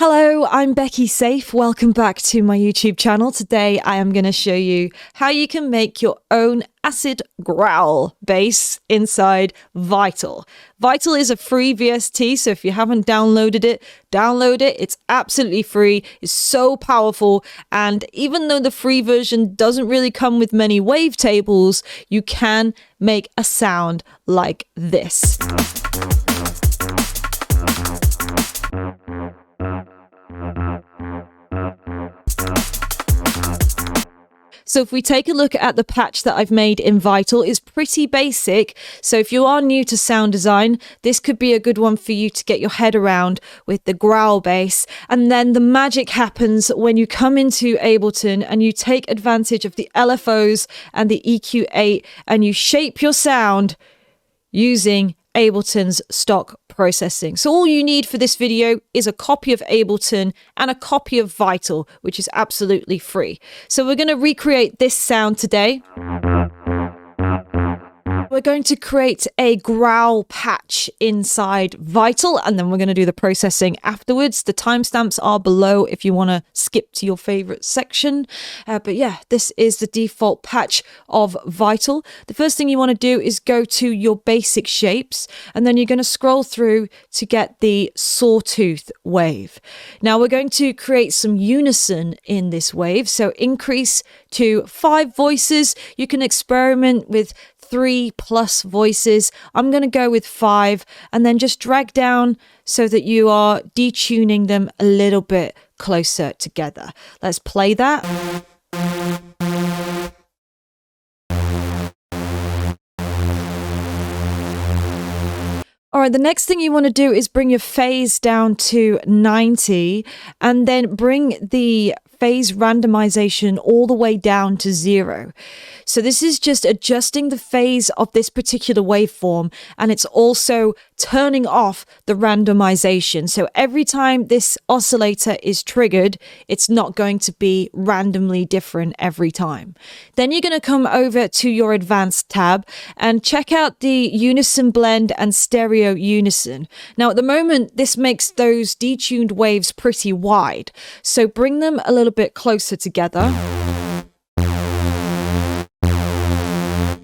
Hello, I'm Becky Saif. Welcome back to my YouTube channel. Today I am going to show you how you can make your own Acid Growl bass inside Vital. Vital is a free VST, so if you haven't downloaded it, download it. It's absolutely free. It's so powerful, and even though the free version doesn't really come with many wavetables, you can make a sound like this. So if we take a look at the patch that I've made in Vital, it's pretty basic. So if you are new to sound design, this could be a good one for you to get your head around with the growl bass. And then the magic happens when you come into Ableton and you take advantage of the LFOs and the EQ8 and you shape your sound using Ableton's stock processing. So all you need for this video is a copy of Ableton and a copy of Vital, which is absolutely free. So we're going to recreate this sound today. We're going to create a growl patch inside Vital, and then we're going to do the processing afterwards. The timestamps are below if you want to skip to your favorite section. But yeah, this is the default patch of Vital. The first thing you want to do is go to your basic shapes, and then you're going to scroll through to get the sawtooth wave. Now we're going to create some unison in this wave. So increase to 5 voices. You can experiment with 3+ voices. I'm going to go with 5 and then just drag down so that you are detuning them a little bit closer together. Let's play that. All right, the next thing you want to do is bring your phase down to 90 and then bring the phase randomization all the way down to 0. So this is just adjusting the phase of this particular waveform, and it's also turning off the randomization. So every time this oscillator is triggered, it's not going to be randomly different every time. Then you're going to come over to your advanced tab and check out the unison blend and stereo unison. Now at the moment, this makes those detuned waves pretty wide. So bring them a little bit closer together.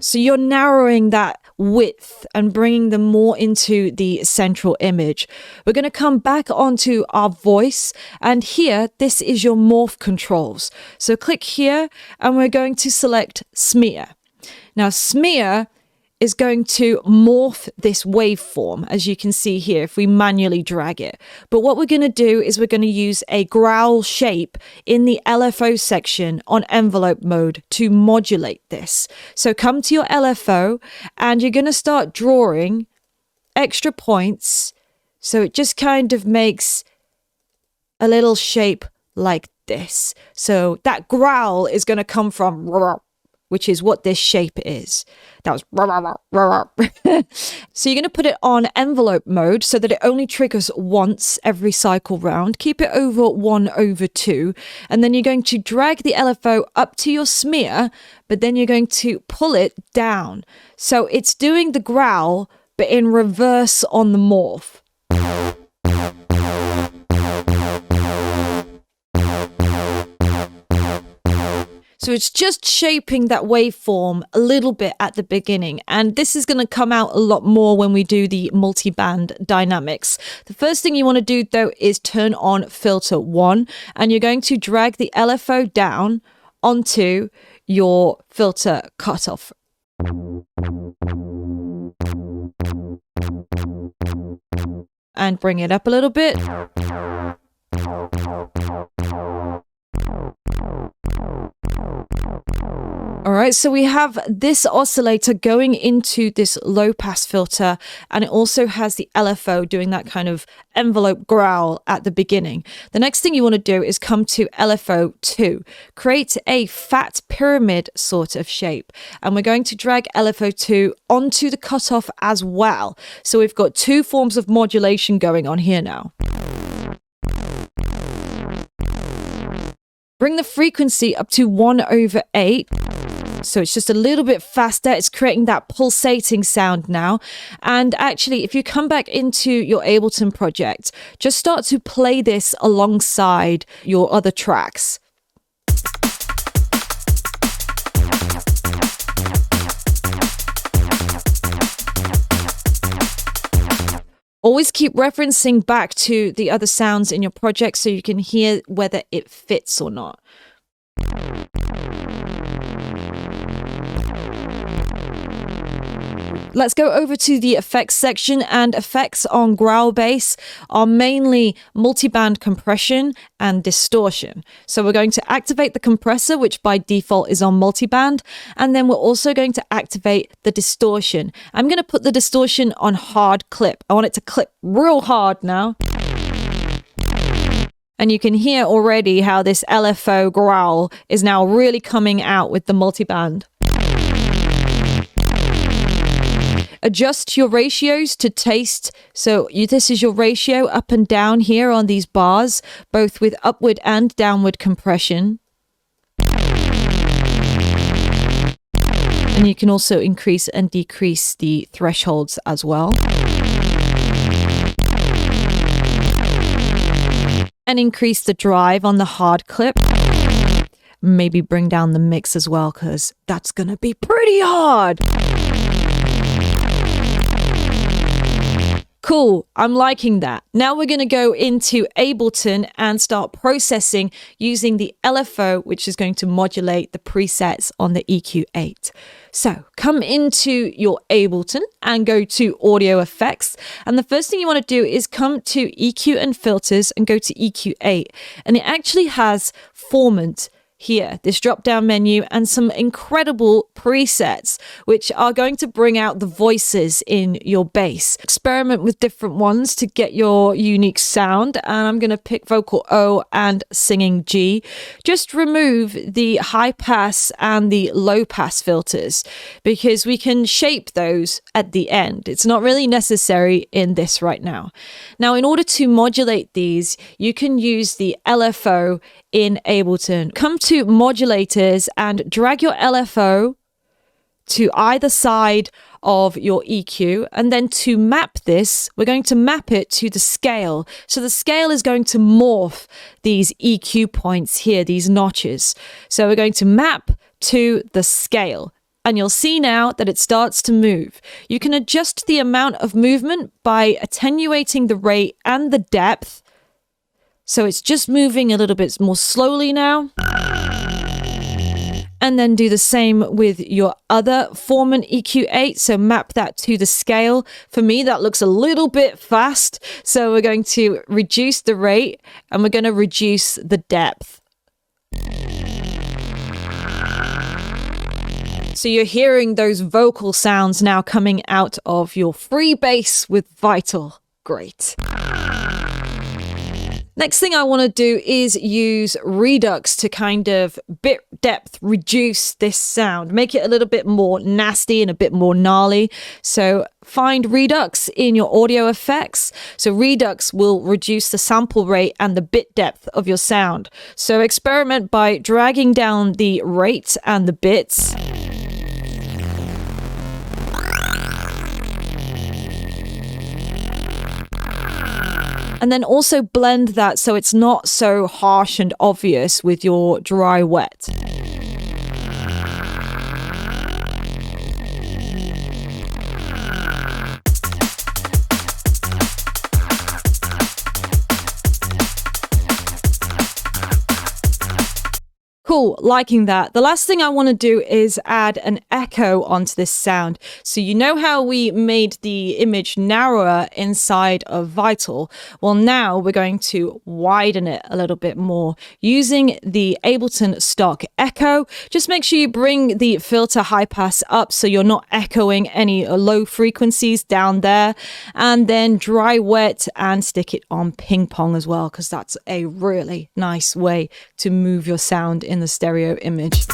So you're narrowing that width and bringing them more into the central image. We're going to come back onto our voice, and here, this is your morph controls. So click here and we're going to select smear. Now smear is going to morph this waveform, as you can see here, if we manually drag it. But what we're going to do is we're going to use a growl shape in the LFO section on envelope mode to modulate this. So come to your LFO and you're going to start drawing extra points. So it just kind of makes a little shape like this. So that growl is going to come from, which is what this shape is. That was so you're going to put it on envelope mode so that it only triggers once every cycle round. Keep it over 1/2, and then you're going to drag the LFO up to your smear, but then you're going to pull it down. So it's doing the growl, but in reverse on the morph. So it's just shaping that waveform a little bit at the beginning. And this is going to come out a lot more when we do the multi-band dynamics. The first thing you want to do, though, is turn on filter 1. And you're going to drag the LFO down onto your filter cutoff. And bring it up a little bit. All right, so we have this oscillator going into this low pass filter, and it also has the LFO doing that kind of envelope growl at the beginning. The next thing you want to do is come to LFO 2, create a fat pyramid sort of shape, and we're going to drag LFO 2 onto the cutoff as well. So we've got 2 forms of modulation going on here now. Bring the frequency up to 1/8. So it's just a little bit faster. It's creating that pulsating sound now. And actually, if you come back into your Ableton project, just start to play this alongside your other tracks. Always keep referencing back to the other sounds in your project so you can hear whether it fits or not. Let's go over to the effects section, and effects on Growl Bass are mainly multiband compression and distortion. So we're going to activate the compressor, which by default is on multiband, and then we're also going to activate the distortion. I'm going to put the distortion on hard clip. I want it to clip real hard now. And you can hear already how this LFO growl is now really coming out with the multiband. Adjust your ratios to taste. So this is your ratio up and down here on these bars, both with upward and downward compression. And you can also increase and decrease the thresholds as well. And increase the drive on the hard clip. Maybe bring down the mix as well, because that's going to be pretty hard. Cool, I'm liking that. Now we're going to go into Ableton and start processing using the LFO, which is going to modulate the presets on the EQ8. So come into your Ableton and go to Audio Effects. And the first thing you want to do is come to EQ and Filters and go to EQ8. And it actually has Formant here, this drop down menu, and some incredible presets which are going to bring out the voices in your bass. Experiment with different ones to get your unique sound, and I'm going to pick vocal O and singing G. Just remove the high pass and the low pass filters because we can shape those at the end. It's not really necessary in this right now. Now, in order to modulate these, you can use the LFO in Ableton. Come to modulators and drag your LFO to either side of your EQ, and then to map this, we're going to map it to the scale. So the scale is going to morph these EQ points here, these notches. So we're going to map to the scale. And you'll see now that it starts to move. You can adjust the amount of movement by attenuating the rate and the depth. So it's just moving a little bit more slowly now. And then do the same with your other Formant EQ8. So map that to the scale. For me, that looks a little bit fast. So we're going to reduce the rate and we're going to reduce the depth. So you're hearing those vocal sounds now coming out of your free bass with Vital. Great. Next thing I want to do is use Redux to kind of bit depth reduce this sound, make it a little bit more nasty and a bit more gnarly. So find Redux in your audio effects. So Redux will reduce the sample rate and the bit depth of your sound. So experiment by dragging down the rate and the bits. And then also blend that so it's not so harsh and obvious with your dry wet. Cool, liking that. The last thing I want to do is add an echo onto this sound. So you know how we made the image narrower inside of Vital? Well, now we're going to widen it a little bit more using the Ableton stock echo. Just make sure you bring the filter high pass up so you're not echoing any low frequencies down there. And then dry wet and stick it on ping pong as well, because that's a really nice way to move your sound in the stereo image.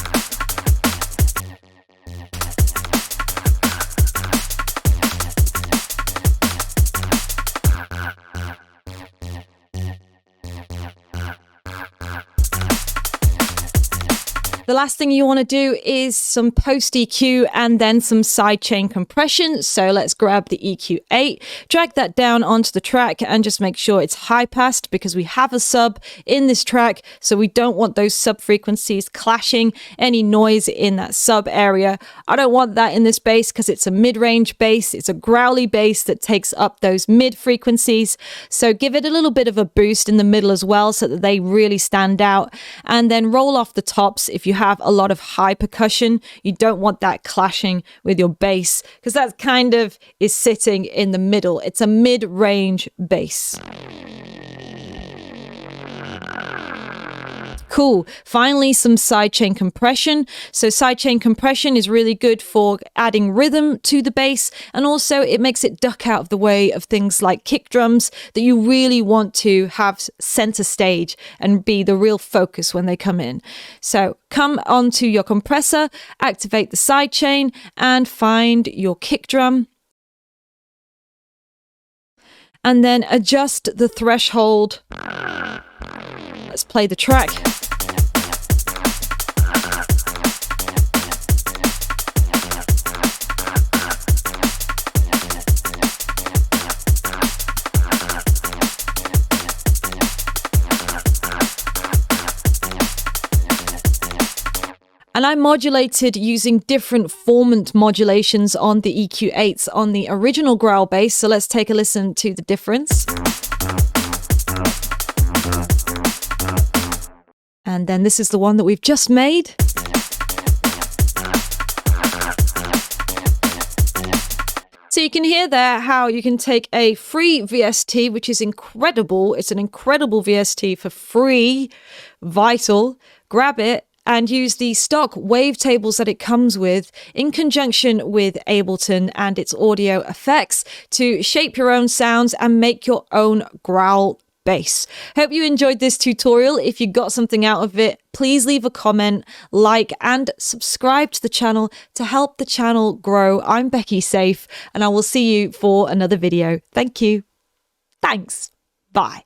The last thing you want to do is some post EQ and then some sidechain compression. So let's grab the EQ8, drag that down onto the track and just make sure it's high passed because we have a sub in this track. So we don't want those sub frequencies clashing, any noise in that sub area. I don't want that in this bass because it's a mid-range bass. It's a growly bass that takes up those mid frequencies. So give it a little bit of a boost in the middle as well so that they really stand out, and then roll off the tops. If you have a lot of high percussion, you don't want that clashing with your bass because that kind of is sitting in the middle. It's a mid-range bass. Cool. Finally, some sidechain compression. So sidechain compression is really good for adding rhythm to the bass, and also it makes it duck out of the way of things like kick drums that you really want to have center stage and be the real focus when they come in. So come onto your compressor, activate the sidechain, and find your kick drum. And then adjust the threshold. Let's play the track. And I modulated using different formant modulations on the EQ8s on the original Growl bass. So let's take a listen to the difference. And then this is the one that we've just made. So you can hear there how you can take a free VST, which is incredible. It's an incredible VST for free, vital. Grab it and use the stock wavetables that it comes with in conjunction with Ableton and its audio effects to shape your own sounds and make your own growl bass. Hope you enjoyed this tutorial. If you got something out of it, please leave a comment, like, and subscribe to the channel to help the channel grow. I'm Becky Saif, and I will see you for another video. Thank you. Thanks. Bye.